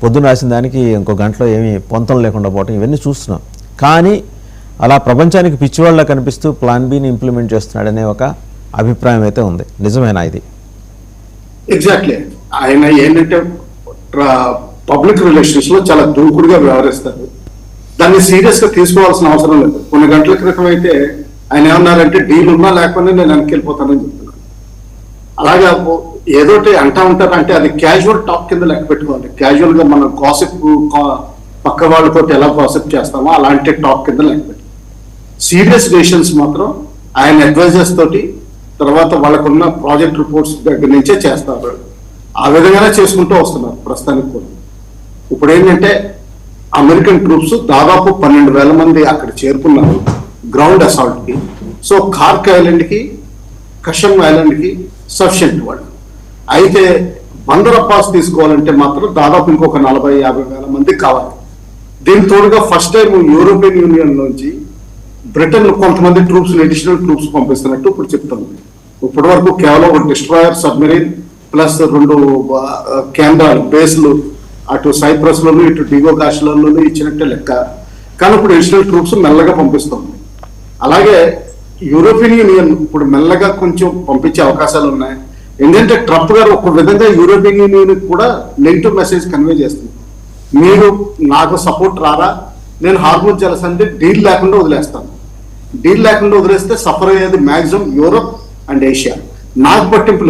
పొద్దున్న రాసిన దానికి ఇంకో గంటలో ఏమీ పొంతం లేకుండా పోవటం ఇవన్నీ చూస్తున్నాం. కానీ అలా ప్రపంచానికి పిచ్చివాళ్ళ కనిపిస్తూ ప్లాన్ బిని ఇంప్లిమెంట్ చేస్తున్నాడనే ఒక అభిప్రాయం అయితే ఉంది. నిజమేనా ఇది? ఎగ్జాక్ట్లీ. ఆయన ఏంటంటే పబ్లిక్ రిలేషన్స్ లో చాలా దూకుడుగా వ్యవహరిస్తారు. దాన్ని సీరియస్ గా తీసుకోవాల్సిన అవసరం లేదు. కొన్ని గంటల క్రితం అయితే ఆయన ఏమన్నారంటే డీల్ ఉన్నా లేకపోతే నేను వెనక్కి వెళ్ళిపోతానని చెప్తున్నాను. అలాగా ఏదోటి అంటా ఉంటారు అంటే అది క్యాజువల్ టాక్ కింద లెక్క పెట్టుకోవాలి. క్యాజువల్ గా మనం గాసిప్ పక్క వాళ్ళతో ఎలా గాసిప్ చేస్తామో అలాంటి టాక్ కింద లెక్క పెట్టుకోవాలి. సీరియస్ డెసిషన్స్ మాత్రం ఆయన అడ్వైజర్స్ తోటి తర్వాత వాళ్ళకున్న ప్రాజెక్ట్ రిపోర్ట్స్ దగ్గర నుంచే చేస్తారు. ఆ విధంగానే చేసుకుంటూ వస్తున్నారు ప్రస్తుతానికి కూడా. ఇప్పుడు ఏంటంటే అమెరికన్ ట్రూప్స్ దాదాపు 12,000 మంది అక్కడ చేరుకున్నారు గ్రౌండ్ అసాల్ట్ కి. సో కార్క్ ఐలాండ్ కి, కషమ్ ఐలాండ్ కి సఫిషియెంట్ వాళ్ళు. అయితే బందర్ అబ్బాస్ తీసుకోవాలంటే మాత్రం దాదాపు ఇంకొక 40,000-50,000 మంది కావాలి. దీని తోడుగా ఫస్ట్ టైం యూరోపియన్ యూనియన్ నుంచి బ్రిటన్ కొంతమంది ట్రూప్స్ అడిషనల్ ట్రూప్స్ పంపిస్తున్నట్టు ఇప్పుడు చెప్తుంది. ఇప్పటి వరకు కేవలం ఒక డిస్ట్రాయర్, సబ్మెరీన్ ప్లస్ 2 కేంద్రాలు బేస్లు అటు సైప్రస్ లోను ఇటు డిగో కాశ్లోను ఇచ్చినట్టే లెక్క. కానీ ఇప్పుడు అడిషనల్ ట్రూప్స్ మెల్లగా పంపిస్తుంది. అలాగే యూరోపియన్ యూనియన్ ఇప్పుడు మెల్లగా కొంచెం పంపించే అవకాశాలు ఉన్నాయి. ఎందుకంటే ట్రంప్ గారు ఒక విధంగా యూరోపియన్ యూనియన్ కూడా నెగిటివ్ మెసేజ్ కన్వే చేస్తుంది. మీరు నాకు సపోర్ట్ రారా, నేను హార్మోన్ జలసంధి డీల్ లేకుండా వదిలేస్తాను. డీల్ లేకుండా వదిలేస్తే సఫర్ అయ్యేది మాక్సిమం యూరోప్ అండ్ ఏషియా. నాకు పట్టింపు